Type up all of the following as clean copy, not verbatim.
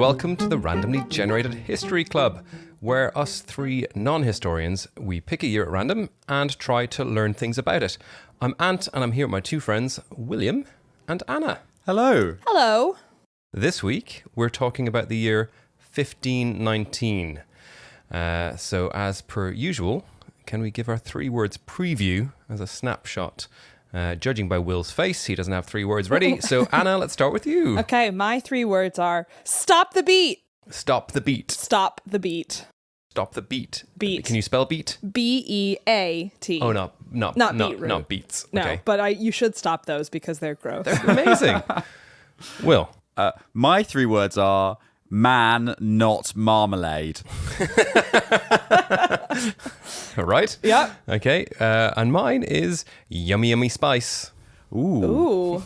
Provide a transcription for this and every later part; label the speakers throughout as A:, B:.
A: welcome to the Randomly Generated History Club, where us three non-historians, we pick a year at random and try to learn things about it. I'm Ant, and I'm here with my two friends, William and Anna.
B: Hello.
C: Hello.
A: This week, we're talking about the year 1519. So as per usual, can we give our 3 words preview as a snapshot? Judging by Will's face, he doesn't have 3 words ready. So Anna, let's start with you.
C: Okay, my 3 words are stop the beat.
A: Stop the beat.
C: Stop the beat.
A: Stop the beat.
C: Beat.
A: Can you spell beat?
C: B-E-A-T.
A: Oh, not
C: beetroot.
A: Not beats.
C: No,
A: Okay.
C: but you should stop those because they're gross.
A: They're amazing. Will.
B: My 3 words are man, not marmalade.
A: All right.
C: Yep.
A: Okay. And mine is yummy, yummy spice.
C: Ooh.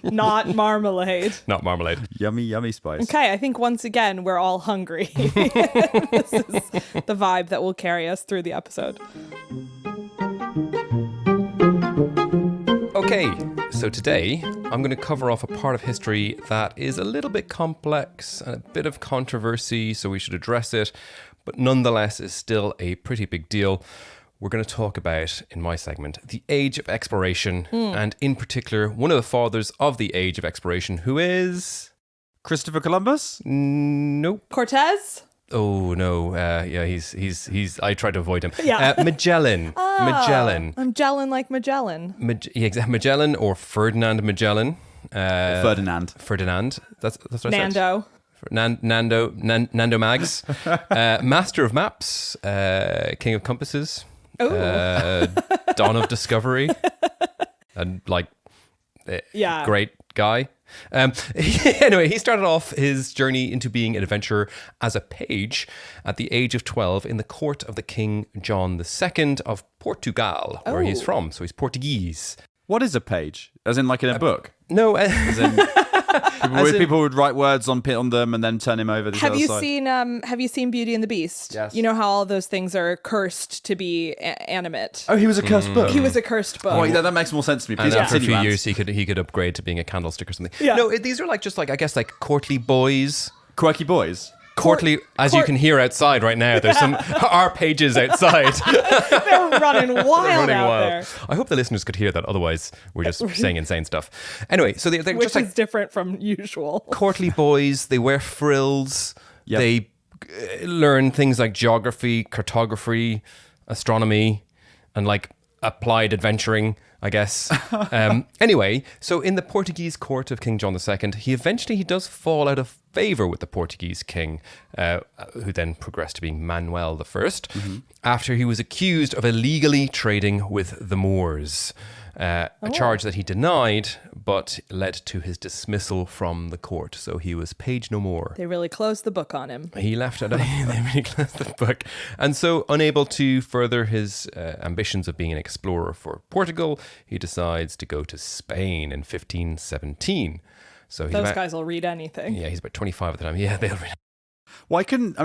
C: Not marmalade.
A: Not marmalade.
B: Yummy, yummy spice.
C: Okay, I think once again we're all hungry. This is the vibe that will carry us through the episode.
A: Okay, so today I'm going to cover off a part of history that is a little bit complex and a bit of controversy, so we should address it, but nonetheless is still a pretty big deal. We're going to talk about, in my segment, the Age of Exploration, and in particular, one of the fathers of the Age of Exploration, who is...
B: Christopher Columbus?
A: Nope.
C: Cortez?
A: Oh, no. Yeah, he's. I tried to avoid him.
C: Yeah.
A: Magellan. Magellan.
C: I'm gelling like Magellan.
A: Magellan or Ferdinand Magellan.
B: Ferdinand.
A: Ferdinand. That's what I
C: Nando.
A: said. Nando Mags. Master of Maps. King of Compasses. Dawn of Discovery. And great guy. Anyway, he started off his journey into being an adventurer as a page at the age of 12 in the court of the King John II of Portugal, where he's from. So he's Portuguese.
B: What is a page? As in like in a book?
A: No,
B: As in, people would write words on them and then turn him over the
C: Have
B: other
C: you
B: side.
C: seen Beauty and the Beast?
B: Yes.
C: You know how all those things are cursed to be animate.
B: Oh, he was a cursed book?
C: He was a cursed book.
B: Oh, that makes more sense to me.
A: and
B: Please
A: after a
B: continue,
A: few
B: Ant.
A: years, he could upgrade to being a candlestick or something.
C: Yeah.
A: No, these are like courtly boys.
B: Quirky boys.
A: Courtly, as you can hear outside right now, there's some our pages outside.
C: They're running wild there.
A: I hope the listeners could hear that. Otherwise, we're just saying insane stuff. Anyway, so they're
C: Which
A: just like
C: is different from usual.
A: courtly boys. They wear frills.
B: Yep.
A: They learn things like geography, cartography, astronomy, and like applied adventuring, I guess. Anyway, so in the Portuguese court of King John II, he does fall out of favour with the Portuguese king, who then progressed to being Manuel I, after he was accused of illegally trading with the Moors. A charge that he denied, but led to his dismissal from the court. So he was page no more.
C: They really closed the book on him.
A: He left it. They really closed the book. And so, unable to further his ambitions of being an explorer for Portugal, he decides to go to Spain in 1517. So he's
C: Those guys will read anything.
A: Yeah, he's about 25 at the time. Yeah, they'll read.
B: Why couldn't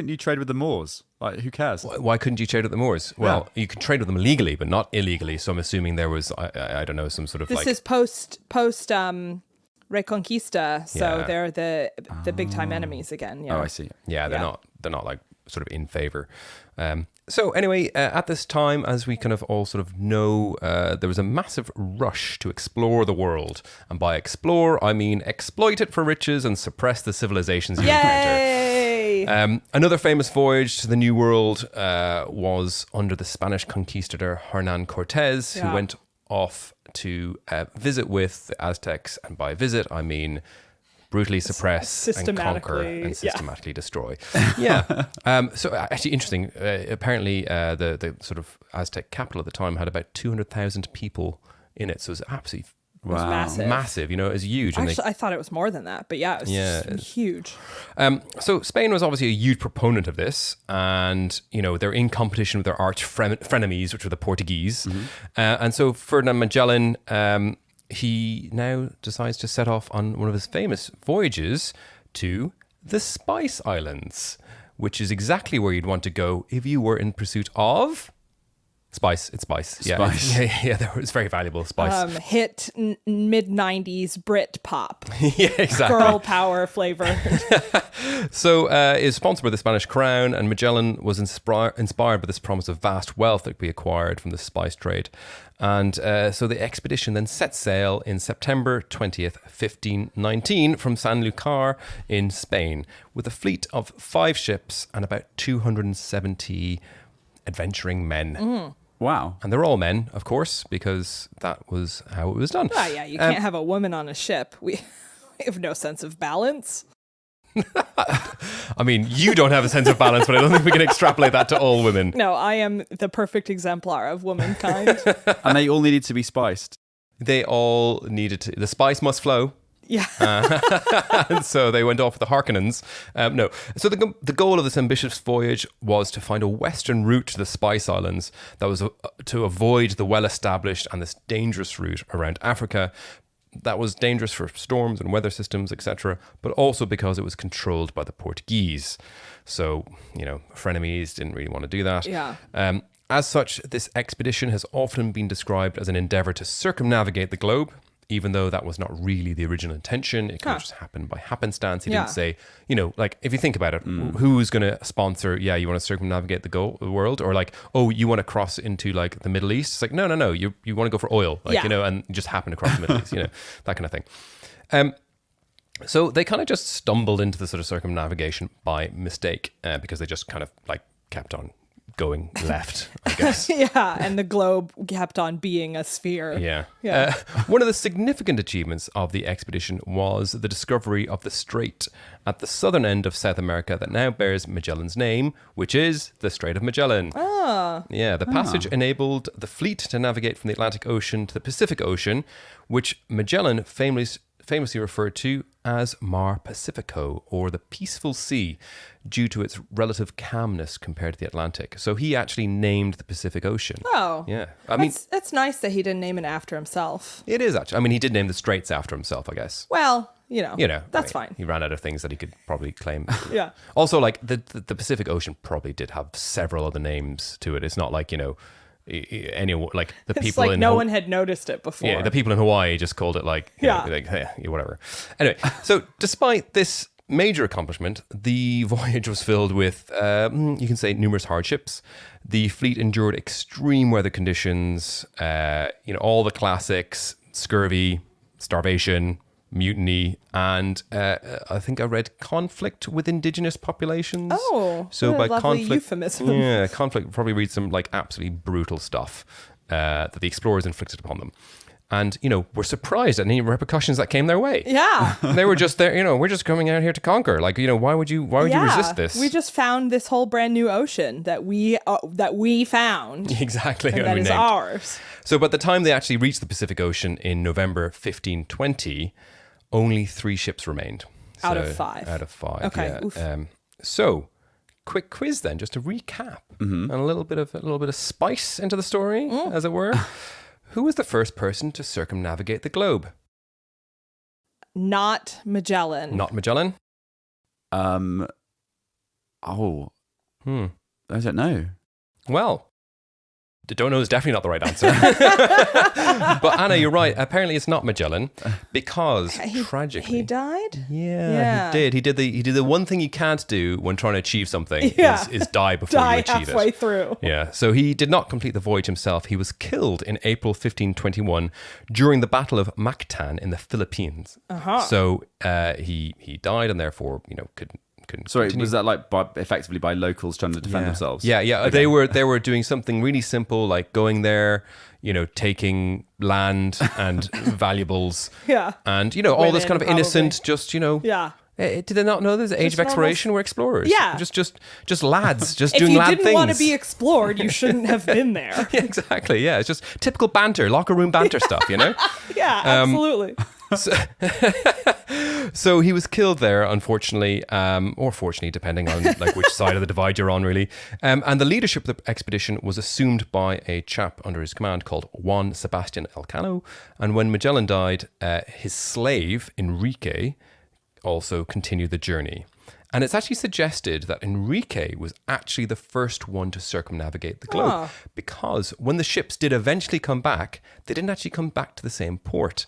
B: you trade with the Moors? Like, who cares?
A: Why couldn't you trade with the Moors? Well, you could trade with them legally, but not illegally. So I'm assuming there was, I don't know, some sort of
C: This is post Reconquista, so
A: Yeah.
C: they're the big time enemies again. Yeah.
B: Oh, I see.
A: Yeah, they're not like sort of in favor. So anyway, at this time, as we kind of all sort of know, there was a massive rush to explore the world. And by explore, I mean exploit it for riches and suppress the civilizations you encounter.
C: Yay!
A: Another famous voyage to the New World was under the Spanish conquistador Hernan Cortez, who went off to visit with the Aztecs. And by visit, I mean brutally suppress and conquer and systematically destroy. Yeah. So actually interesting. Apparently the sort of Aztec capital at the time had about 200,000 people in it. So it was absolutely
C: It was
A: massive. You know, it was huge.
C: Actually, I thought it was more than that, but yeah, it was huge.
A: So Spain was obviously a huge proponent of this, and you know they're in competition with their arch frenemies, which were the Portuguese. And so Ferdinand Magellan, he now decides to set off on one of his famous voyages to the Spice Islands, which is exactly where you'd want to go if you were in pursuit of Spice. It's spice. Yeah.
B: Spice.
A: It's very valuable. Spice.
C: Hit mid-90s Brit pop.
A: Yeah, exactly.
C: Girl power flavor.
A: So is sponsored by the Spanish crown, and Magellan was inspired by this promise of vast wealth that could be acquired from the spice trade. And so the expedition then set sail in September 20th, 1519 from Sanlúcar in Spain with a fleet of 5 ships and about 270 adventuring men.
B: Wow.
A: And they're all men, of course, because that was how it was done.
C: Oh, yeah, you can't have a woman on a ship. We have no sense of balance.
A: I mean, you don't have a sense of balance, but I don't think we can extrapolate that to all women.
C: No, I am the perfect exemplar of womankind.
B: And they all needed to be spiced.
A: They all needed to, the spice must flow.
C: Yeah.
A: And so they went off with the Harkonnens. No. So the goal of this ambitious voyage was to find a western route to the Spice Islands that was to avoid the well-established and this dangerous route around Africa. That was dangerous for storms and weather systems, etc., but also because it was controlled by the Portuguese. So, frenemies didn't really want to do that.
C: Yeah.
A: As such, this expedition has often been described as an endeavour to circumnavigate the globe, even though that was not really the original intention. It could have just happened by happenstance. He didn't say, if you think about it, who's going to sponsor, you want to circumnavigate the world? Or you want to cross into the Middle East? It's like, no, you want to go for oil, and you just happen to cross the Middle East, that kind of thing. So they kind of just stumbled into the sort of circumnavigation by mistake because they just kind of kept on going left, I guess.
C: Yeah, and the globe kept on being a sphere.
A: Yeah. One of the significant achievements of the expedition was the discovery of the strait at the southern end of South America that now bears Magellan's name, which is the Strait of Magellan. Yeah, the passage enabled the fleet to navigate from the Atlantic Ocean to the Pacific Ocean, which Magellan famously referred to as Mar Pacifico, or the Peaceful Sea, due to its relative calmness compared to the Atlantic. So he actually named the Pacific Ocean.
C: Oh.
A: Yeah.
C: It's nice that he didn't name it after himself.
A: It is actually. I mean, he did name the straits after himself, I guess.
C: Well, that's fine.
A: He ran out of things that he could probably claim.
C: Yeah.
A: Also, the Pacific Ocean probably did have several other names to it. It's not the
C: It's
A: people in
C: no one had noticed it before.
A: Yeah, the people in Hawaii just called it whatever. Anyway, so despite this major accomplishment, the voyage was filled with, you can say, numerous hardships. The fleet endured extreme weather conditions, all the classics: scurvy, starvation, mutiny, and I think I read conflict with indigenous populations.
C: Oh,
A: so
C: what a
A: by
C: lovely
A: conflict,
C: euphemism.
A: conflict probably reads some absolutely brutal stuff that the explorers inflicted upon them. And, we're surprised at any repercussions that came their way.
C: Yeah.
A: They were just there, we're just coming out here to conquer. Why would you resist this?
C: We just found this whole brand new ocean that we found.
A: Exactly.
C: And that is ours.
A: So by the time they actually reached the Pacific Ocean in November 1520, only 3 ships remained.
C: Out of 5.
A: Out of 5,
C: Okay.
A: yeah. So, quick quiz then, just to recap. And a little bit of spice into the story, as it were. Who was the first person to circumnavigate the globe?
C: Not Magellan.
A: Not Magellan?
B: I don't know.
A: Well, don't know is definitely not the right answer. But Anna, you're right. Apparently it's not Magellan because tragically
C: he died?
A: Yeah, he did. He did the one thing you can't do when trying to achieve something is die before you achieve
C: halfway
A: it.
C: through.
A: Yeah. So he did not complete the voyage himself. He was killed in April 1521 during the Battle of Mactan in the Philippines. So he died and therefore couldn't.
B: Sorry,
A: continue.
B: was that effectively by locals trying to defend themselves?
A: Yeah. Okay. They were doing something really simple, like going there, taking land and valuables.
C: Yeah.
A: And all this kind of innocent,
C: probably. Yeah.
A: Did they not know there's an age of exploration? We're explorers.
C: Yeah.
A: Just lads, just doing lad things. If you
C: didn't want to be explored, you shouldn't have been there.
A: Yeah, exactly. Yeah, it's just typical banter, locker room banter stuff,
C: Yeah, absolutely.
A: So he was killed there, unfortunately, or fortunately, depending on which side of the divide you're on, really. And the leadership of the expedition was assumed by a chap under his command called Juan Sebastian Elcano. And when Magellan died, his slave Enrique also continued the journey. And it's actually suggested that Enrique was actually the first one to circumnavigate the globe because when the ships did eventually come back, they didn't actually come back to the same port.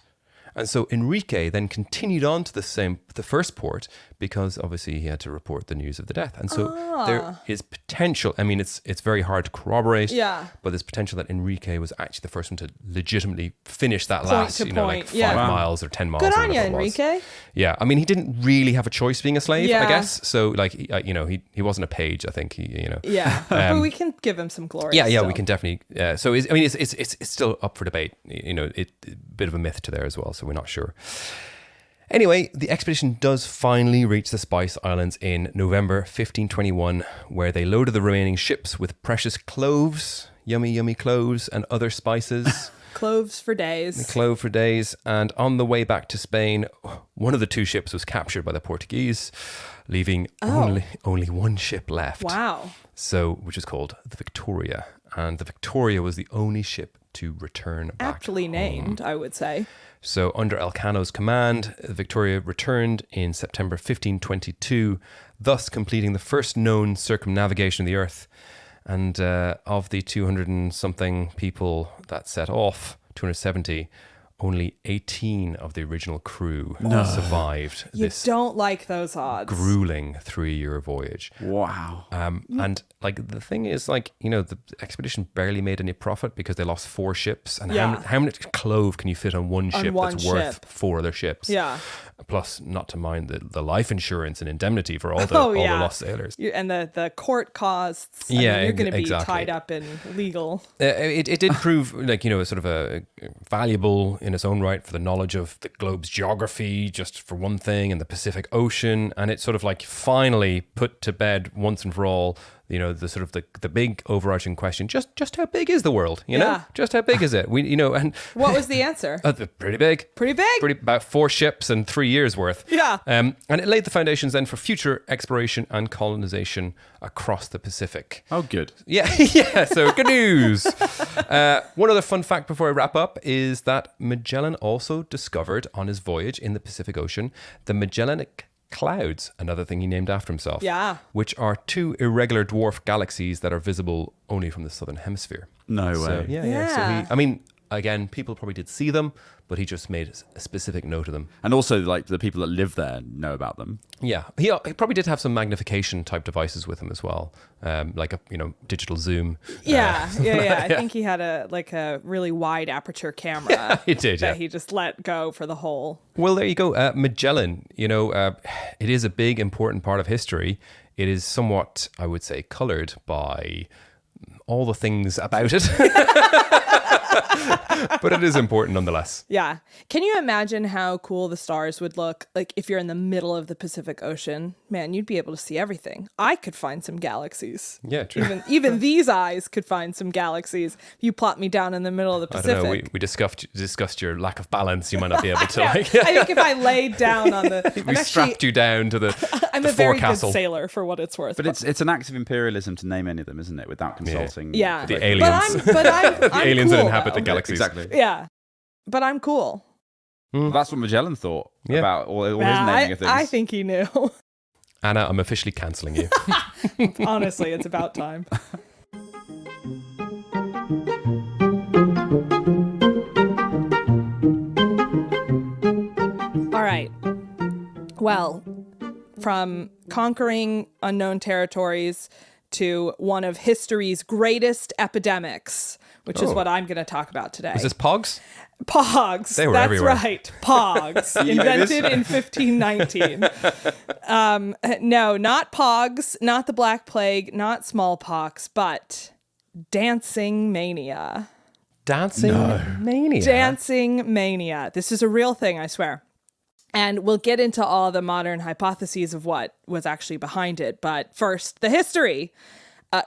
A: And so Enrique then continued on to the first port because obviously he had to report the news of the death. And so there is potential. I mean, it's very hard to corroborate.
C: Yeah.
A: But there's potential that Enrique was actually the first one to legitimately finish that
C: Point
A: last,
C: to
A: like
C: point.
A: 5
C: Yeah.
A: miles or 10 miles.
C: Good
A: or
C: on you,
A: whatever it was.
C: Enrique.
A: Yeah. I mean, he didn't really have a choice being a slave,
C: Yeah.
A: I guess. So like, he wasn't a page, I think.
C: Yeah. But we can give him some glory.
A: Yeah,
C: still.
A: we can definitely. So it's still up for debate. A bit of a myth to there as well. So we're not sure. Anyway, the expedition does finally reach the Spice Islands in November 1521, where they loaded the remaining ships with precious cloves, yummy cloves, and other spices.
C: Cloves for days.
A: Clove for days. And on the way back to Spain, one of the 2 ships was captured by the Portuguese, leaving only one ship left.
C: Wow.
A: So, which is called the Victoria. And the Victoria was the only ship to return back
C: Aptly
A: home.
C: named, I would say.
A: So under Elcano's command, the Victoria returned in September 1522, thus completing the first known circumnavigation of the Earth. And of the 200 and something people that set off, 270, only 18 of the original crew survived
C: You
A: this
C: don't like those odds.
A: grueling 3-year voyage.
B: Wow.
A: And like the thing is, like, the expedition barely made any profit because they lost 4 ships. And how many clove can you fit on one ship
C: one
A: that's worth
C: ship.
A: 4 other ships?
C: Yeah.
A: Plus, not to mind the life insurance and indemnity for all the lost sailors.
C: And the court costs. I mean, you're going to be tied up in legal.
A: It did prove like, sort of a valuable in its own right for the knowledge of the globe's geography, just for one thing, and the Pacific Ocean. And it sort of like finally put to bed once and for all, the sort of the big overarching question, just how big is the world? Just how big is it? And
C: What was the answer?
A: pretty big.
C: Pretty big?
A: About 4 ships and 3 years worth.
C: Yeah.
A: And it laid the foundations then for future exploration and colonization across the Pacific.
B: Oh, good.
A: Yeah, yeah. So good news. One other fun fact before I wrap up is that Magellan also discovered on his voyage in the Pacific Ocean the Magellanic Clouds, another thing he named after himself.
C: Yeah.
A: Which are 2 irregular dwarf galaxies that are visible only from the southern hemisphere.
B: No
A: So,
B: way.
A: yeah. So again, people probably did see them, but he just made a specific note of them.
B: And also, like, the people that live there know about them.
A: Yeah, he probably did have some magnification type devices with him as well, like a digital zoom.
C: Yeah. I think he had a really wide aperture camera.
A: He did,
C: that he just let go for the whole.
A: Well, there you go. Magellan, it is a big, important part of history. It is somewhat, I would say, colored by all the things about it. But it is important nonetheless.
C: Yeah. Can you imagine how cool the stars would look like if you're in the middle of the Pacific Ocean? Man, you'd be able to see everything. I could find some galaxies.
A: Yeah, true.
C: Even these eyes could find some galaxies. If you plot me down in the middle of the
A: I
C: Pacific.
A: don't know. We discussed your lack of balance. You might not be able to.
C: I think if I laid down on the,
A: We strapped you down to the
C: I'm
A: the
C: a very
A: forecastle.
C: good sailor for what it's worth.
B: But it's an act of imperialism to name any of them, isn't it? Without consulting.
C: Yeah.
A: The aliens.
C: But I'm
A: the
C: I'm
A: aliens
C: cool,
A: that inhabit
C: though.
A: the galaxies.
B: Exactly.
C: Yeah. But I'm cool.
B: That's what Magellan thought
A: Yeah.
B: about all his
C: Nah,
B: naming of things.
C: I think he knew.
A: Anna, I'm officially cancelling you.
C: Honestly, it's about time. All right. Well, from conquering unknown territories to one of history's greatest epidemics, which is what I'm going to talk about today.
A: Is this Pogs?
C: Pogs.
A: They were
C: That's
A: everywhere.
C: right. Pogs. Invented in 1519. No, not Pogs, not the Black Plague, not smallpox, but dancing mania.
A: Dancing mania.
C: Dancing mania. This is a real thing, I swear. And we'll get into all the modern hypotheses of what was actually behind it. But first, the history.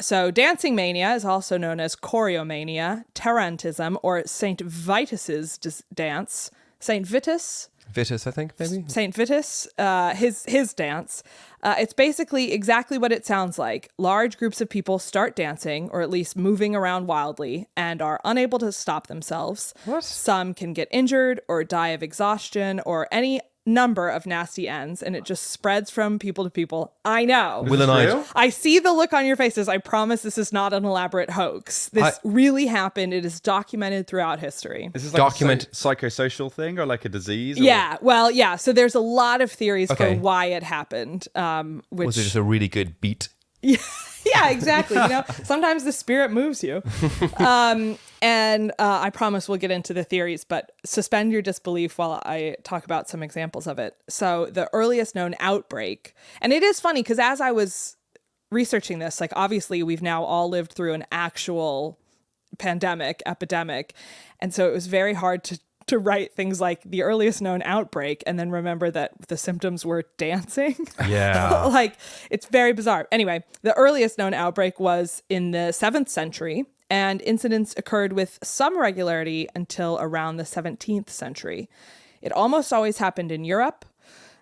C: So dancing mania is also known as choreomania, tarantism, or St. Vitus's dance. St. Vitus?
A: Vitus, I think, maybe?
C: St. Vitus, his dance. It's basically exactly what it sounds like. Large groups of people start dancing, or at least moving around wildly, and are unable to stop themselves.
A: What?
C: Some can get injured or die of exhaustion or any number of nasty ends, and it just spreads from people to people. I know.
A: Will and I.
C: I see the look on your faces. I promise this is not an elaborate hoax. This really happened. It is documented throughout history.
B: Is this like a psychosocial thing or like a disease?
C: Yeah. Well, yeah. So there's a lot of theories for why it happened. Which
A: Was it just a really good beat?
C: Yeah, exactly. You know, sometimes the spirit moves you. And I promise we'll get into the theories, but suspend your disbelief while I talk about some examples of it. So the earliest known outbreak, and it is funny because as I was researching this, like obviously we've now all lived through an actual epidemic. And so it was very hard to write things like the earliest known outbreak and then remember that the symptoms were dancing.
A: Yeah.
C: Like, it's very bizarre. Anyway, the earliest known outbreak was in the 7th century, and incidents occurred with some regularity until around the 17th century. It almost always happened in Europe,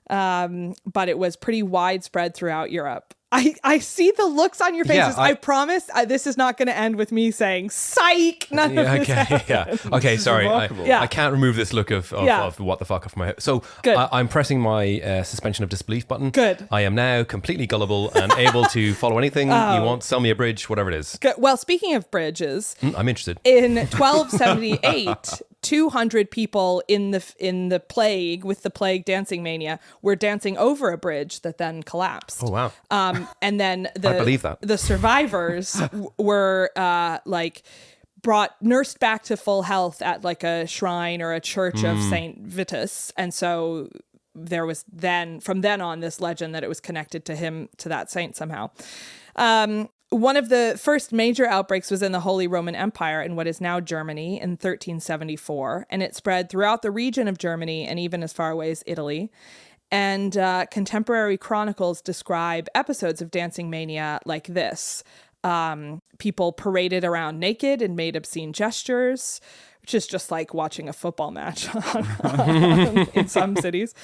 C: but it was pretty widespread throughout Europe. I see the looks on your faces. I promise this is not going to end with me saying, psych, none of this happened.
A: Okay, sorry.
B: Remarkable.
A: I can't remove this look of what the fuck off my head. So I'm pressing my suspension of disbelief button.
C: Good.
A: I am now completely gullible and able to follow anything you want. Sell me a bridge, whatever it is.
C: Good. Well, speaking of bridges.
A: I'm interested.
C: In 1278... 200 people in the plague, with the plague dancing mania, were dancing over a bridge that then collapsed.
A: Oh, wow.
C: And then
A: I believe that.
C: The survivors were nursed back to full health at like a shrine or a church of Saint Vitus. And so there was from then on this legend that it was connected to that saint somehow. One of the first major outbreaks was in the Holy Roman Empire in what is now Germany in 1374, and it spread throughout the region of Germany and even as far away as Italy. And contemporary chronicles describe episodes of dancing mania like this. People paraded around naked and made obscene gestures, which is just like watching a football match in some cities.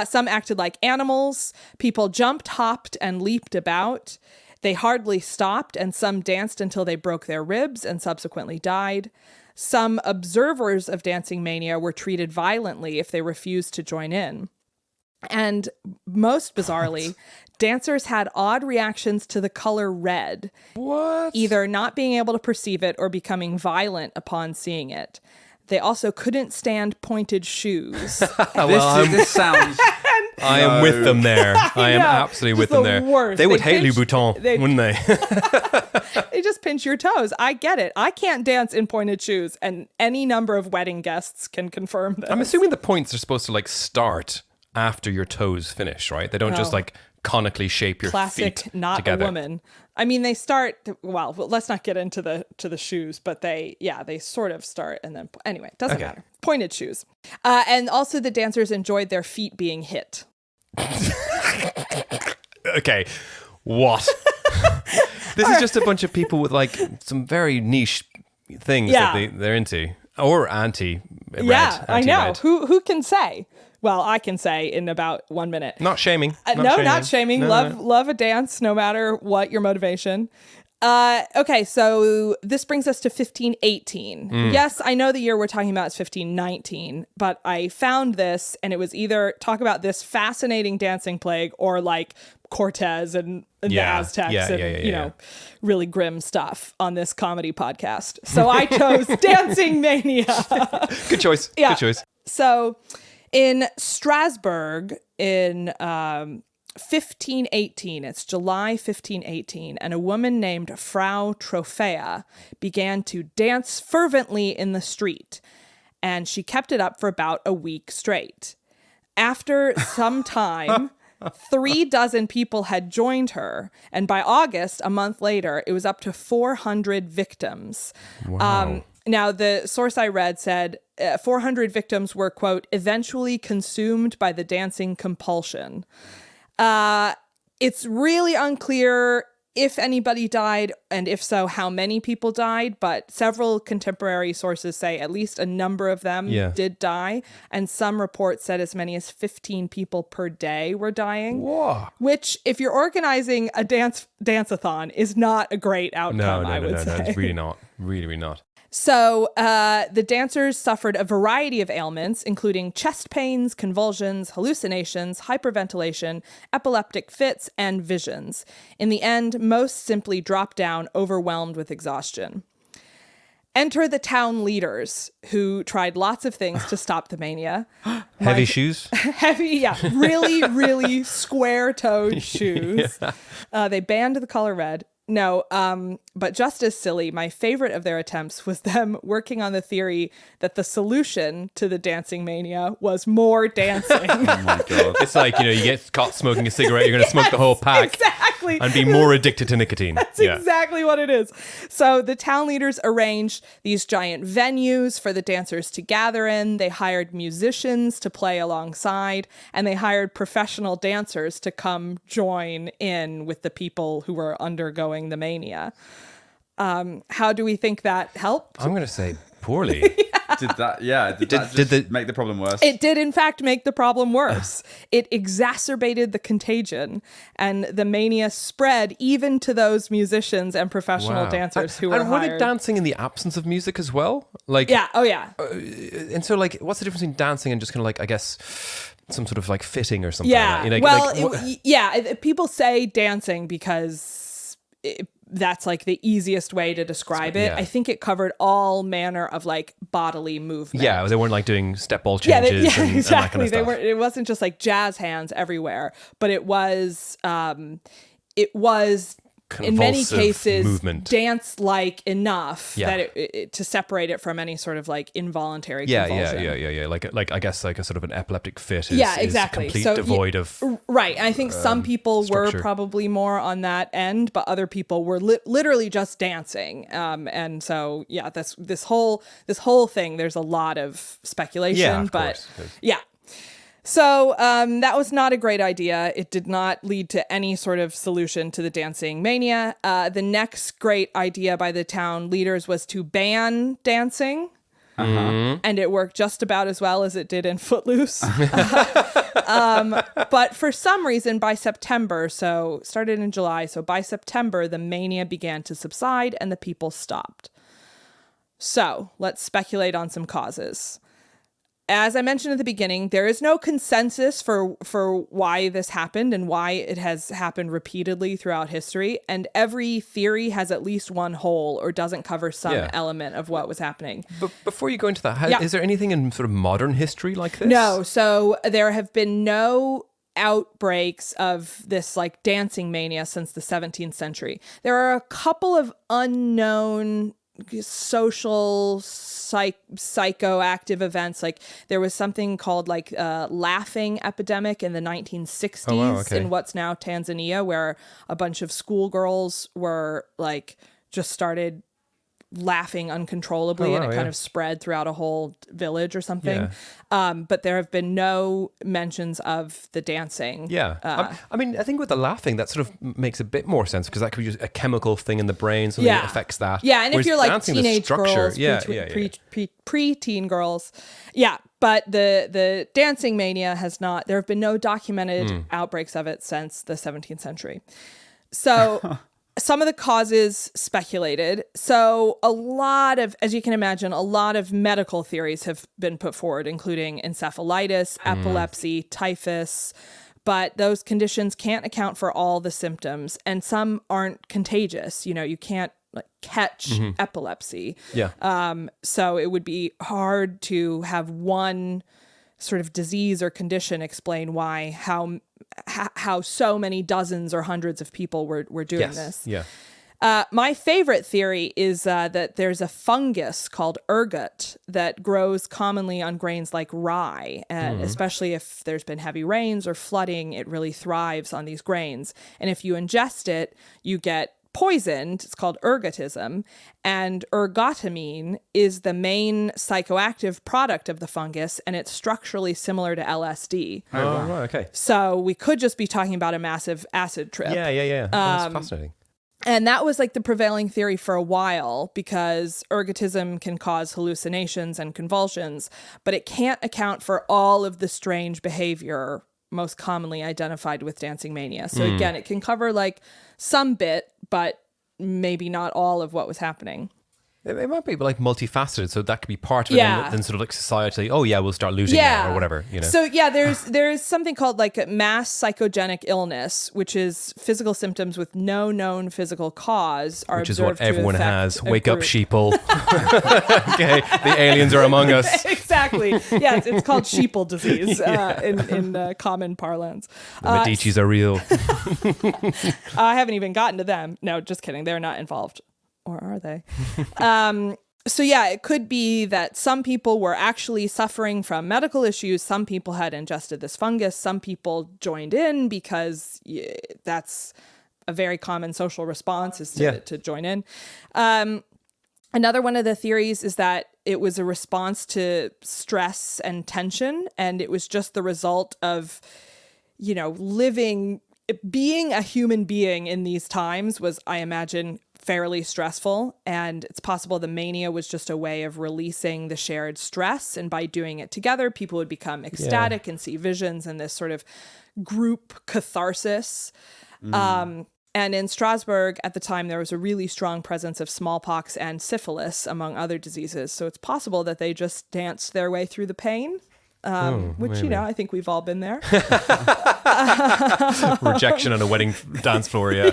C: Some acted like animals. People jumped, hopped, and leaped about. They hardly stopped, and some danced until they broke their ribs and subsequently died. Some observers of dancing mania were treated violently if they refused to join in. And most bizarrely, dancers had odd reactions to the color red.
A: What?
C: Either not being able to perceive it or becoming violent upon seeing it. They also couldn't stand pointed shoes.
B: This sounds...
A: I am with them there. I am absolutely with them there.
C: Worst.
A: They would hate Louboutin, wouldn't they?
C: They just pinch your toes. I get it. I can't dance in pointed shoes, and any number of wedding guests can confirm this.
A: I'm assuming the points are supposed to like start after your toes finish, right? They don't just like conically shape your
C: Classic,
A: feet
C: not
A: together.
C: a woman. I mean, they start. Well, let's not get into the shoes, but they sort of start and then anyway, doesn't matter. Pointed shoes, and also the dancers enjoyed their feet being hit.
A: Okay, what? This is just a bunch of people with like some very niche things that they're into, or anti-red.
C: Yeah, I know.
A: Anti-red.
C: Who can say? Well, I can say in about 1 minute.
A: Not shaming.
C: Not shaming.
A: No,
C: Love a dance, no matter what your motivation. Okay, so this brings us to 1518. Yes, I know the year we're talking about is 1519, but I found this, and it was either talk about this fascinating dancing plague or like Cortez and the Aztecs and really grim stuff on this comedy podcast. So I chose Dancing Mania.
A: Good choice.
C: Yeah.
A: Good choice.
C: So in Strasbourg in 1518, it's July 1518, and a woman named Frau Trophea began to dance fervently in the street, and she kept it up for about a week straight. After some time, 36 people had joined her, and by August, a month later, it was up to 400 victims.
A: Wow.
C: Now, the source I read said 400 victims were, quote, eventually consumed by the dancing compulsion. It's really unclear if anybody died, and if so, how many people died, but several contemporary sources say at least a number of them did die, and some reports said as many as 15 people per day were dying.
A: Whoa.
C: Which, if you're organizing a dance-a-thon, is not a great outcome, I would say.
A: No, it's really not. Really not.
C: So the dancers suffered a variety of ailments, including chest pains, convulsions, hallucinations, hyperventilation, epileptic fits, and visions. In the end, most simply dropped down, overwhelmed with exhaustion. Enter the town leaders, who tried lots of things to stop the mania.
A: Heavy shoes?
C: Really, really square-toed shoes. They banned the color red. No, but just as silly, my favorite of their attempts was them working on the theory that the solution to the dancing mania was more dancing.
B: Oh my God.
A: It's like, you get caught smoking a cigarette, you're going to smoke the whole pack.
C: Exactly.
A: And be more addicted to nicotine.
C: That's exactly what it is. So the town leaders arranged these giant venues for the dancers to gather in. They hired musicians to play alongside, and they hired professional dancers to come join in with the people who were undergoing the mania. How do we think that helped?
A: I'm going to say poorly.
B: Did that make the problem worse?
C: It did, in fact, make the problem worse. It exacerbated the contagion, and the mania spread even to those musicians and professional dancers who were
A: And were
C: hired.
A: they dancing in the absence of music as well? Like,
C: Yeah, oh yeah.
A: And so, like, what's the difference between dancing and just kind of like, I guess, some sort of like fitting or something?
C: Yeah.
A: Like that?
C: Well, people say dancing because that's like the easiest way to describe it.
A: Yeah.
C: I think it covered all manner of like bodily movement.
A: Yeah, they weren't like doing step ball changes
C: exactly.
A: and that kind of stuff.
C: It wasn't just like jazz hands everywhere, but it was in many
A: Convulsive
C: cases
A: movement.
C: dance-like enough
A: Yeah.
C: that it to separate it from any sort of like involuntary
A: Yeah.
C: convulsion.
A: Like I guess like a sort of an epileptic fit is,
C: exactly.
A: is complete
C: So
A: devoid of.
C: Right. I think some people
A: structure.
C: were probably more on that end, but other people were literally just dancing. And so, yeah, this whole thing, there's a lot of speculation,
A: Yeah, of
C: but
A: course.
C: yeah. So that was not a great idea. It did not lead to any sort of solution to the dancing mania. The next great idea by the town leaders was to ban dancing. And it worked just about as well as it did in Footloose. But for some reason, by September, so started in July, so by September, the mania began to subside and the people stopped. So let's speculate on some causes. As I mentioned at the beginning, there is no consensus for why this happened and why it has happened repeatedly throughout history. And every theory has at least one hole or doesn't cover some element of what was happening.
A: But before you go into that, is there anything in sort of modern history like this?
C: No. So there have been no outbreaks of this like dancing mania since the 17th century. There are a couple of unknown social psychoactive events. Like there was something called like laughing epidemic in the 1960s in what's now Tanzania, where a bunch of schoolgirls were like just started laughing uncontrollably and it kind of spread throughout a whole village or something. But there have been no mentions of the dancing.
A: I mean, I think with the laughing, that sort of makes a bit more sense because that could be just a chemical thing in the brain, something that affects that.
C: Yeah, and
A: Whereas
C: if you're like
A: dancing,
C: teenage girls, pre-teen girls. Yeah, but the dancing mania has not, there have been no documented outbreaks of it since the 17th century. So some of the causes speculated. So a lot of, as you can imagine, a lot of medical theories have been put forward, including encephalitis, epilepsy, typhus, but those conditions can't account for all the symptoms, and some aren't contagious. You can't like catch epilepsy. So it would be hard to have one sort of disease or condition explain why how so many dozens or hundreds of people were doing this. My favorite theory is that there's a fungus called ergot that grows commonly on grains like rye, and especially if there's been heavy rains or flooding, it really thrives on these grains. And if you ingest it, you get poisoned. It's called ergotism, and ergotamine is the main psychoactive product of the fungus, and it's structurally similar to LSD.
A: Right, okay.
C: So we could just be talking about a massive acid trip.
A: That's fascinating.
C: And that was like the prevailing theory for a while, because ergotism can cause hallucinations and convulsions, but it can't account for all of the strange behavior most commonly identified with dancing mania. So again, it can cover like some bit, but maybe not all of what was happening.
A: It might be like multifaceted, so that could be part of it.
C: Yeah.
A: Then sort of like society. Oh yeah, we'll start losing now or whatever. You know.
C: So yeah, there's something called like a mass psychogenic illness, which is physical symptoms with no known physical cause are
A: which is
C: observed
A: what everyone
C: to
A: has.
C: affect a
A: Wake up,
C: group.
A: sheeple. Okay, the aliens are among us.
C: Exactly. Yeah, it's called Sheeple Disease in common parlance.
A: The Medicis are real.
C: I haven't even gotten to them. No, just kidding. They're not involved. Or are they? So yeah, it could be that some people were actually suffering from medical issues. Some people had ingested this fungus. Some people joined in because that's a very common social response is to join in. Another one of the theories is that it was a response to stress and tension, and it was just the result of, being a human being in these times was, I imagine, fairly stressful, and it's possible the mania was just a way of releasing the shared stress, and by doing it together, people would become ecstatic and see visions and this sort of group catharsis. And in Strasbourg at the time, there was a really strong presence of smallpox and syphilis, among other diseases. So it's possible that they just danced their way through the pain, which,
A: maybe.
C: I think we've all been there.
A: Rejection on a wedding dance floor, yeah.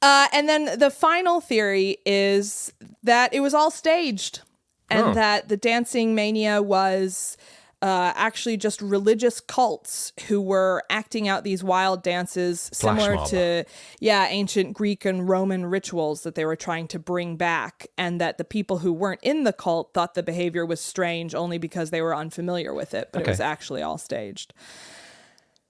C: And then the final theory is that it was all staged and that the dancing mania was actually just religious cults who were acting out these wild dances similar to ancient Greek and Roman rituals that they were trying to bring back, and that the people who weren't in the cult thought the behavior was strange only because they were unfamiliar with it, but it was actually all staged.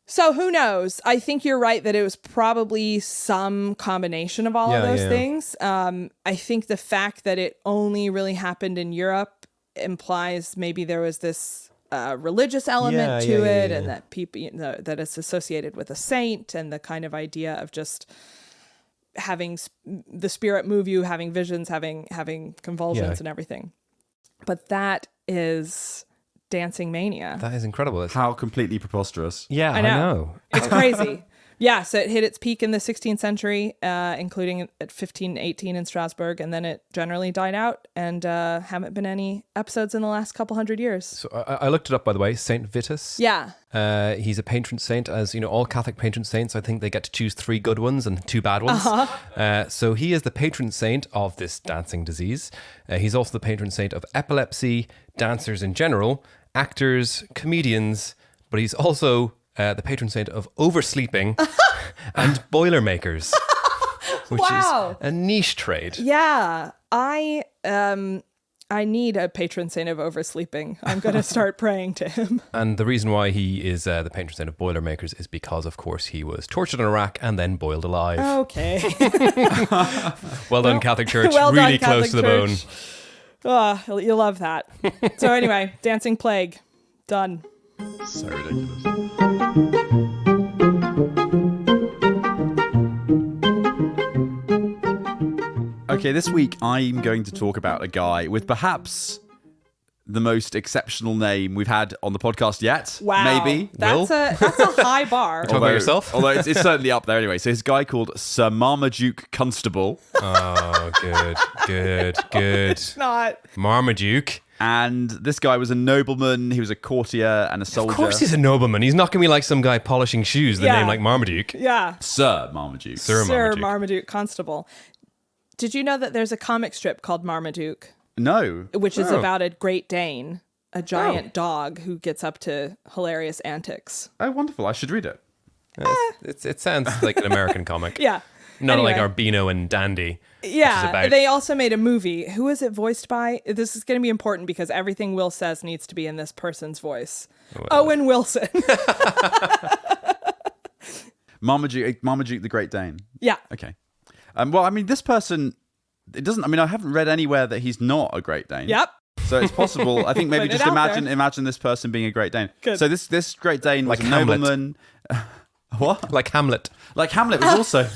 C: So who knows? I think you're right that it was probably some combination of all of those things. I think the fact that it only really happened in Europe implies maybe there was this religious element to it, and that people that it's associated with a saint, and the kind of idea of just having the spirit move you, having visions, having convulsions and everything. But that is dancing mania.
A: That is incredible.
B: How completely preposterous.
A: Yeah, I know.
C: It's crazy. Yeah, so it hit its peak in the 16th century, including at 1518 in Strasbourg, and then it generally died out, and haven't been any episodes in the last couple hundred years.
A: So I looked it up, by the way. Saint Vitus.
C: Yeah.
A: He's a patron saint, as all Catholic patron saints. I think they get to choose 3 good ones and 2 bad ones. So he is the patron saint of this dancing disease. He's also the patron saint of epilepsy, dancers in general, actors, comedians, but he's also the patron saint of oversleeping and boilermakers, which is a niche trade.
C: Yeah, I need a patron saint of oversleeping. I'm going to start praying to him.
A: And the reason why he is the patron saint of boilermakers is because, of course, he was tortured in Iraq and then boiled alive.
C: Okay.
A: Well done, Catholic Church.
C: Well
A: really
C: done,
A: close
C: Catholic
A: to the bone.
C: Church. Oh, you love that. So anyway, dancing plague. Done.
B: So ridiculous. Okay, this week I'm going to talk about a guy with perhaps the most exceptional name we've had on the podcast yet.
C: Wow.
B: Maybe.
C: That's a high bar.
A: Talk about yourself?
B: Although it's certainly up there anyway. So his guy called Sir Marmaduke Constable.
A: Oh, good.
C: It's not.
A: Marmaduke.
B: And this guy was a nobleman, he was a courtier and a soldier.
A: Of course he's a nobleman. He's not going to be like some guy polishing shoes, the name like Marmaduke.
C: Yeah.
B: Sir Marmaduke.
C: Sir Marmaduke Constable. Did you know that there's a comic strip called Marmaduke?
B: No.
C: Which is about a Great Dane, a giant dog who gets up to hilarious antics.
B: Oh, wonderful. I should read it.
A: It sounds like an American comic.
C: Yeah.
A: Not
C: Anyway.
A: like Arbino and Dandy.
C: Yeah,
A: about-
C: they also made a movie. Who is it voiced by? This is going to be important because everything Will says needs to be in this person's voice. Owen Wilson.
B: Marmaduke the Great Dane.
C: Yeah.
B: Okay. Well, I mean, this person, it doesn't, I mean, I haven't read anywhere that he's not a Great Dane.
C: Yep.
B: So it's possible. I think maybe
C: Putting it
B: just
C: out
B: imagine this person being a Great Dane.
C: Good.
B: So this Great Dane was
A: Like
B: a
A: Hamlet.
B: nobleman. What?
A: Like Hamlet.
B: Like Hamlet was also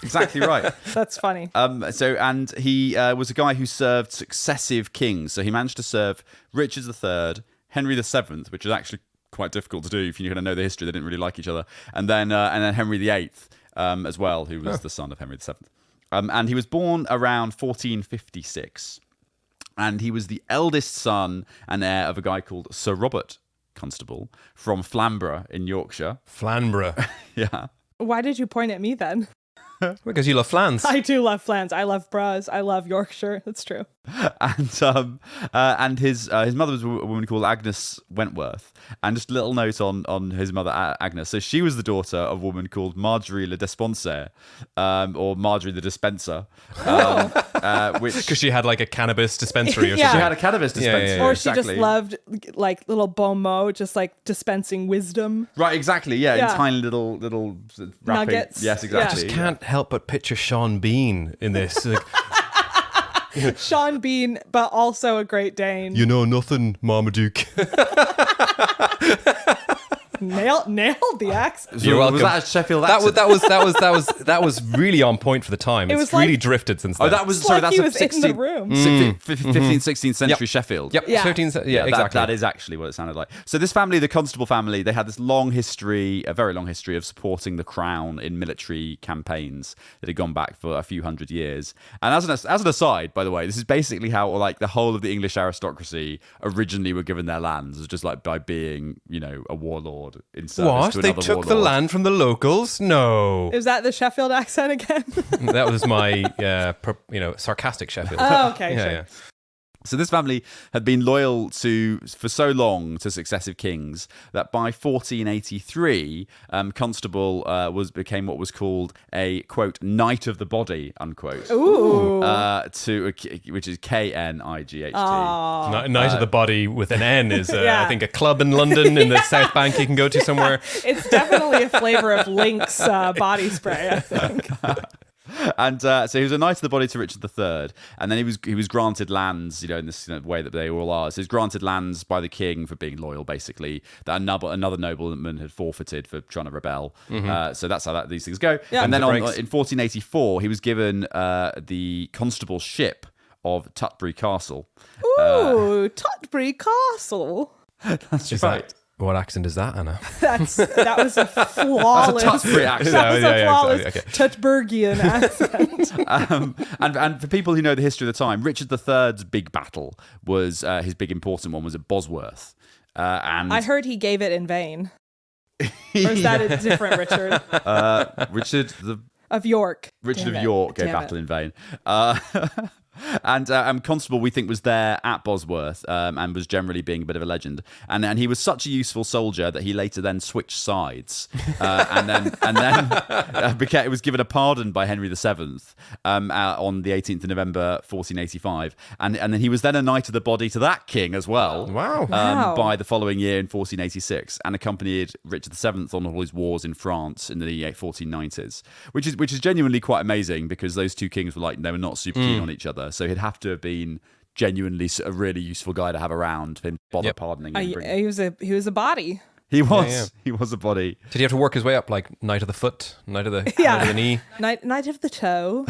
B: exactly right.
C: That's funny.
B: And he was a guy who served successive kings. So he managed to serve Richard III, Henry VII, which is actually quite difficult to do if you're going to know the history. They didn't really like each other, and then Henry VIII as well, who was the son of Henry VII. And he was born around 1456. And he was the eldest son and heir of a guy called Sir Robert Constable from Flamborough in Yorkshire.
A: Flamborough.
B: Yeah.
C: Why did you point at me then?
A: Because you love flans.
C: I do love flans. I love bras. I love Yorkshire. That's true.
B: And his mother was a woman called Agnes Wentworth. And just a little note on his mother, Agnes. So she was the daughter of a woman called Marjorie le Despencer, or Marjorie the Dispenser.
A: Because she had like a cannabis dispensary or
C: Yeah.
B: She
A: something.
B: had a cannabis dispenser.
A: Yeah.
C: Or
B: exactly.
C: she just loved like little bon mot, just like dispensing wisdom.
B: Right, exactly. Yeah,
C: Yeah.
B: in tiny little wrapping.
C: Nuggets.
B: Yes,
C: Yeah.
B: exactly.
A: I just can't help but picture Sean Bean in this. Like,
C: Sean Bean, but also a Great Dane.
A: you know nothing, Marmaduke.
C: Nailed the accent.
B: So
A: You're welcome.
B: Was that a Sheffield
A: That
B: accent?
A: that was really on point for the time.
C: It
A: It's
C: was
A: really
C: like-
A: drifted since
B: Oh,
A: then.
B: that was
C: It's
B: sorry.
C: like
B: That's
C: he
B: a
C: was in
B: 16th,
C: the room.
B: 15th, 16th century
A: Yep.
B: Sheffield.
A: Yep.
C: Yeah.
A: 13th. Yeah, exactly.
B: That is actually what it sounded like. So this family, the Constable family, they had this long history, a very long history of supporting the crown in military campaigns that had gone back for a few hundred years. And as an aside, by the way, this is basically how like the whole of the English aristocracy originally were given their lands, was just like by being, a warlord in service
A: What?
B: to
A: They
B: another
A: took the
B: warlord.
A: land from the locals? No.
C: Is that the Sheffield accent again?
A: That was my, sarcastic Sheffield.
C: Oh, okay,
A: Yeah,
C: sure.
A: yeah.
B: So this family had been loyal for so long to successive kings that by 1483, Constable became what was called a quote knight of the body unquote.
C: Ooh.
B: Which is KNIGHT.
A: Night of the Body with an N is,
C: Yeah.
A: I think, a club in London in the South Bank you can go to somewhere.
C: It's definitely a flavor of Lynx body spray, I think.
B: And so he was a knight of the body to Richard III, and then he was granted lands, in this way that they all are. So he was granted lands by the king for being loyal, basically, that another nobleman had forfeited for trying to rebel. So that's how these things go.
C: Yeah.
B: And then
A: Breaks.
B: in 1484, he was given the constableship of Tutbury Castle.
C: Ooh, Tutbury Castle.
B: That's
A: Is
B: right.
A: that, what accent is that, Anna?
C: That was a flawless.
B: That's a Tutbury accent.
C: That was a
A: Yeah,
C: flawless
A: exactly,
C: Tutburgian accent.
B: And for people who know the history of the time, Richard III's big battle was his big important one was at Bosworth. And
C: I heard he gave it in vain. Or is that a different Richard?
B: Richard
C: Of York.
B: Richard
C: Damn
B: of
C: it.
B: York gave
C: Damn
B: battle
C: it.
B: in vain. And Constable, we think, was there at Bosworth and was generally being a bit of a legend. And he was such a useful soldier that he later then switched sides, and then was given a pardon by Henry VII on the 18th of November 1485, and then he was then a knight of the body to that king as well.
A: Wow.
C: Wow.
B: By the following year in 1486, and accompanied Richard VII on all his wars in France in the 1490s, which is genuinely quite amazing because those two kings were they were not super keen on each other. So he'd have to have been genuinely a really useful guy to have around for him to bother pardoning him.
C: He was a body.
B: He was.
A: Yeah.
B: He was a body.
A: Did he have to work his way up, like Knight of the Foot, Knight of the,
C: Yeah.
A: Knight of the Knee?
C: Knight of the toe.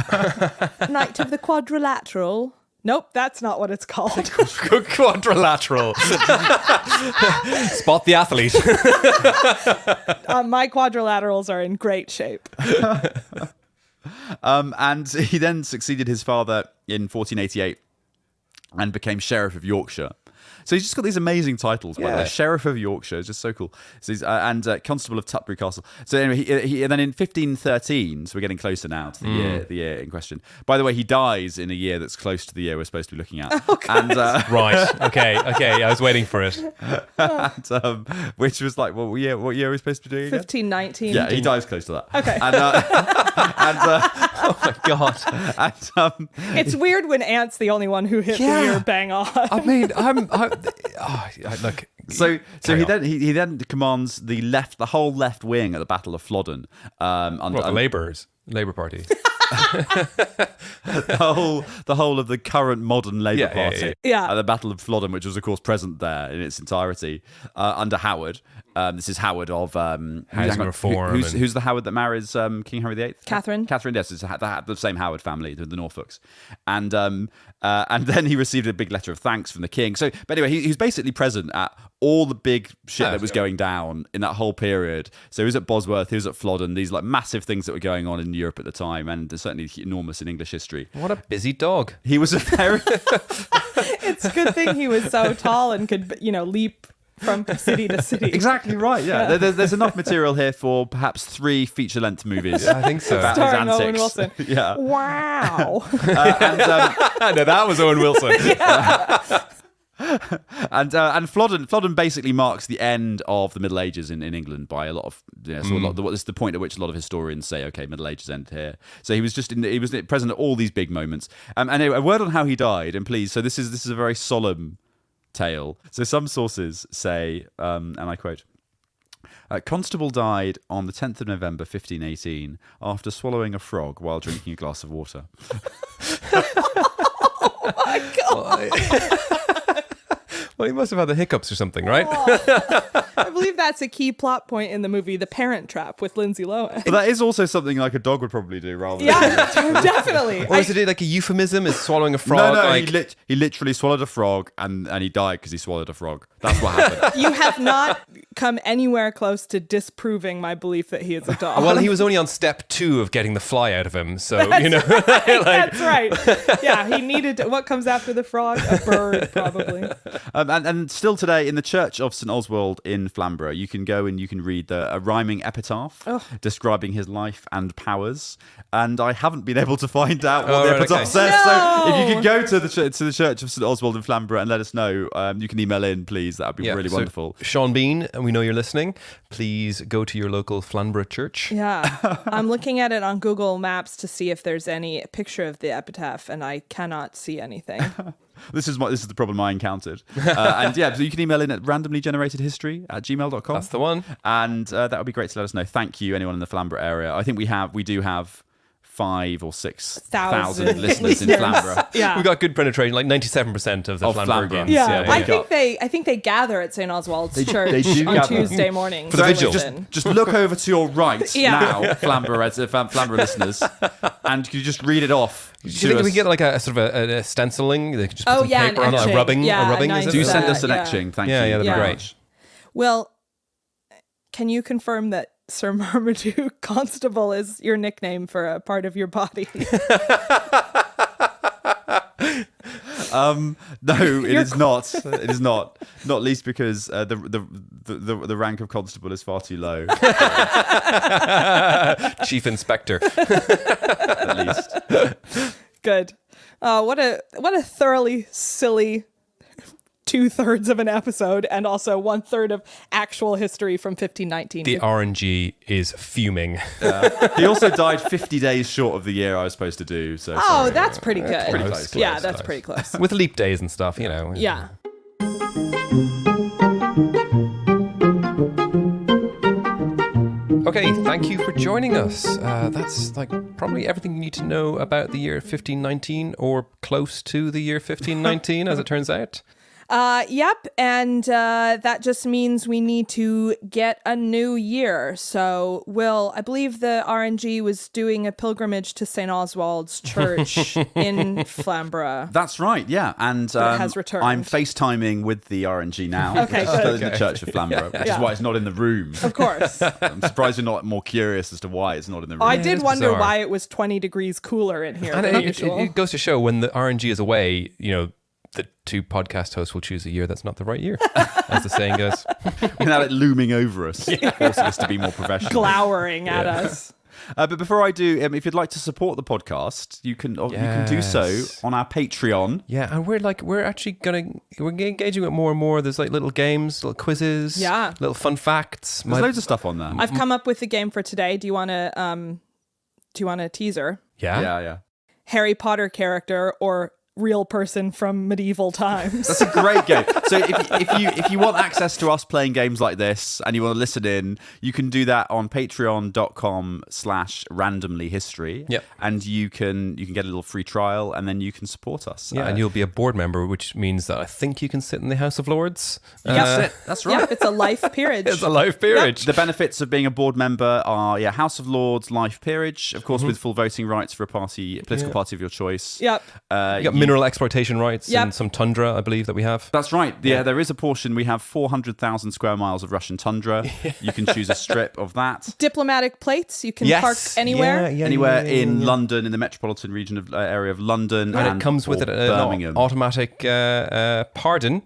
C: Knight of the quadrilateral. Nope, that's not what it's called.
A: Quadrilateral. Spot the athlete.
C: My quadrilaterals are in great shape.
B: And he then succeeded his father in 1488 and became Sheriff of Yorkshire. So he's just got these amazing titles, by the way.
A: Yeah.
B: Sheriff of Yorkshire is just so cool. So he's, and Constable of Tutbury Castle. So anyway, he and then in 1513, so we're getting closer now to the year in question. By the way, he dies in a year that's close to the year we're supposed to be looking at. And
A: Right. Okay. I was waiting for it.
B: which was like, what year are we supposed to be doing again?
C: 1519.
B: Yeah, he dies close to that.
C: Okay.
B: And,
A: Oh my God.
B: and
C: It's weird when Ant's the only one who hit the year bang on.
A: I mean, look.
B: So
A: Carry
B: he then commands the whole left wing at the Battle of Flodden.
A: What, the Labour Party.
B: The whole of the current modern Labour
A: Yeah,
B: Party
C: yeah.
B: at the Battle of Flodden, which was of course present there in its entirety under Howard. This is Howard of
A: Housing Reform
B: Who's the Howard that marries King Henry VIII?
C: Catherine.
B: Catherine, yes, it's the same Howard family, the Norfolks, and then he received a big letter of thanks from the king. So, but anyway, he's basically present at all the big shit that was going down in that whole period. So he was at Bosworth, he was at Flodden, these like massive things that were going on in Europe at the time, and certainly enormous in English history.
A: What a busy dog.
B: He was a very...
C: It's a good thing he was so tall and could, leap from city to city.
B: Exactly right, yeah. There's enough material here for perhaps 3 feature-length movies.
A: I think so.
B: About his
C: Starring Owen
B: antics.
C: Wilson.
B: Yeah.
C: Wow.
A: No, that was Owen Wilson.
B: And Flodden basically marks the end of the Middle Ages in England by a lot of, this is the point at which a lot of historians say, okay, Middle Ages end here. So he was present at all these big moments. And anyway, a word on how he died, and please, so this is a very solemn tale. So some sources say, and I quote, Constable died on the 10th of November 1518 after swallowing a frog while drinking a glass of water.
C: Oh my God.
A: Well, he must have had the hiccups or something, right?
C: I believe that's a key plot point in the movie The Parent Trap with Lindsay Lohan.
B: But that is also something like a dog would probably do rather than...
C: Yeah, definitely.
A: Or is it like a euphemism? Is swallowing a frog?
B: No,
A: like...
B: he literally swallowed a frog and he died because he swallowed a frog. That's what happened.
C: You have not come anywhere close to disproving my belief that he is a dog.
A: Well, he was only on step 2 of getting the fly out of him, so,
C: That's right. Yeah, he needed what comes after the frog? A bird, probably.
B: And still today, in the Church of St Oswald in Flamborough, you can go and you can read a rhyming epitaph describing his life and powers. And I haven't been able to find out what the epitaph says.
C: No!
B: So if you could go to the Church of St Oswald in Flamborough and let us know, you can email in, please. That would be really wonderful.
A: Sean Bean, and we know you're listening. Please go to your local Flamborough church.
C: Yeah. I'm looking at it on Google Maps to see if there's any picture of the epitaph, and I cannot see anything.
B: This is the problem I encountered. And yeah, so you can email in at randomlygeneratedhistory@gmail.com.
A: That's the one.
B: And that would be great to let us know. Thank you, anyone in the Flamborough area. I think we do have 5,000 or 6,000 listeners in Flamborough.
C: Yeah.
A: We got good penetration, like 97% of the Flamboroughans.
C: Yeah. I think they gather at St. Oswald's Church
B: they do
C: on
B: gather.
C: Tuesday morning.
A: For the vigil.
B: Just look over to your right
C: Yeah.
B: now, Flamborough listeners, and you just read it off.
A: Do you think we get like a sort of a stenciling? They could just put some
C: an
A: paper on it,
C: etching.
A: a rubbing.
C: Yeah,
A: a rubbing
C: nice.
A: is it?
B: Do send
C: that,
B: us an
C: yeah.
B: etching, thank you.
A: Yeah, that'd be
C: Yeah.
A: great.
C: Well, can you confirm that Sir Marmaduke Constable is your nickname for a part of your body?
B: No, it is not. It is not. Not least because the rank of constable is far too low.
A: Chief Inspector.
B: At least.
C: Good. What a thoroughly silly 2/3 of an episode, and also 1/3 of actual history from 1519.
A: The RNG is fuming.
B: He also died 50 days short of the year I was supposed to do. So sorry.
C: That's pretty good.
B: pretty close,
C: Yeah,
A: close,
C: that's
A: close.
C: pretty close.
A: With leap days and stuff,
C: Yeah.
A: Okay, thank you for joining us. That's like probably everything you need to know about the year 1519, or close to the year 1519, as it turns out.
C: Yep, and that just means we need to get a new year. So, Will, I believe the RNG was doing a pilgrimage to St. Oswald's Church in Flamborough.
B: That's right, yeah. And
C: it has returned.
B: I'm FaceTiming with the RNG now.
C: Okay,
B: Still
C: good.
B: in the Church of Flamborough, which is why it's not in the room.
C: Of course.
B: I'm surprised you're not more curious as to why it's not in the room.
C: I
A: it
C: did
A: is
C: wonder
A: bizarre.
C: why it was 20 degrees cooler in here
A: And
C: than
A: it
C: usual.
A: goes to show when the RNG is away, the 2 podcast hosts will choose a year that's not the right year, as the saying goes.
B: We have it looming over us, forcing us to be more professional.
C: Glowering at us.
B: But before I do, if you'd like to support the podcast, you can do so
A: Yes.
B: on our Patreon.
A: Yeah, and we're engaging with more and more. There's like little games, little quizzes,
C: Yeah.
A: little fun facts.
B: There's loads of stuff on there.
C: I've come up with a game for today. Do you want a teaser?
B: Yeah.
C: Harry Potter character or real person from medieval times?
B: That's a great game. So if you want access to us playing games like this and you want to listen in, you can do that on patreon.com/randomlyhistory.
A: Yep.
B: And you can get a little free trial and then you can support us.
A: Yeah, and you'll be a board member, which means that I think you can sit in the House of Lords.
B: That's it. That's right.
C: Yep, it's a life peerage.
A: It's a life peerage.
B: The benefits of being a board member are House of Lords life peerage, of course, with full voting rights for a political party of your choice.
C: Yep.
A: You got mineral exploitation rights
C: Yep.
A: and some tundra, I believe, that we have.
B: That's right. Yeah, there is a portion. We have 400,000 square miles of Russian tundra. You can choose a strip of that.
C: Diplomatic plates. You can
A: Yes.
C: park anywhere.
B: Anywhere in London, in the metropolitan region of area of London,
A: And it comes with
B: or
A: it an
B: Birmingham.
A: automatic pardon.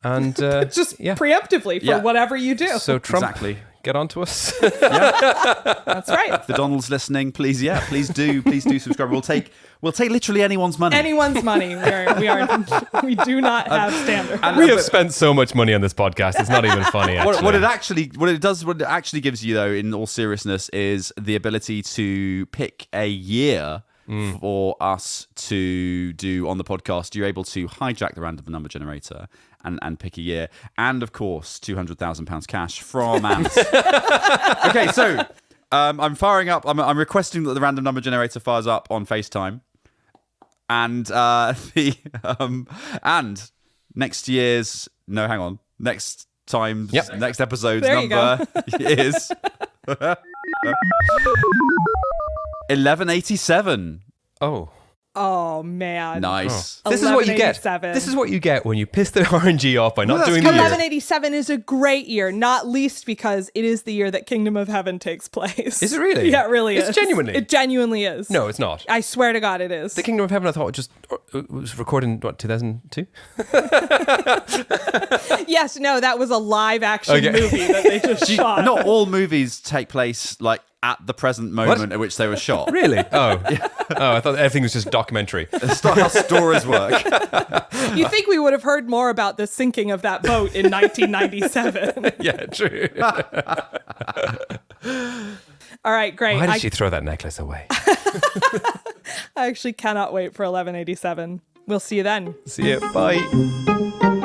A: And
C: Just
A: yeah.
C: preemptively for
B: Yeah.
C: whatever you do.
A: So Trump,
B: Exactly.
A: get on to us.
C: That's right.
B: If the Donald's listening, please do subscribe. We'll take literally anyone's money.
C: Anyone's money. We do not have standards.
B: And-
A: We have spent so much money on this podcast. It's not even funny. Actually.
B: What it actually gives you, though, in all seriousness, is the ability to pick a year for us to do on the podcast. You're able to hijack the random number generator and pick a year, and of course, £200,000 cash from Ant. Okay, so I'm firing up. I'm requesting that the random number generator fires up on FaceTime, and and next year's next time's
A: Yep.
B: next episode's
C: There you
B: number is 1187.
C: Oh man.
B: Nice.
A: This is what you get.
C: 1187.
A: This is what you get when you piss the RNG off by not
B: that's
A: doing
B: good.
A: the year.
C: 1187 is a great year, not least because it is the year that Kingdom of Heaven takes place.
A: Is it really?
C: Yeah, it really
A: It's
C: is.
A: genuinely?
C: It genuinely is.
A: No, it's not.
C: I swear to God it is.
A: The Kingdom of Heaven, I thought, was recorded in, 2002?
C: Yes, no, that was a live action
A: Okay.
C: movie that they just shot.
B: Not all movies take place like at the present moment at which they were shot.
A: Really? Oh. Oh, I thought everything was just documentary.
B: That's not how stories work.
C: You think we would have heard more about the sinking of that boat in 1997.
A: Yeah, true.
C: All right, great.
A: Why did she throw that necklace away?
C: I actually cannot wait for 1187. We'll see you then.
A: See you. Bye.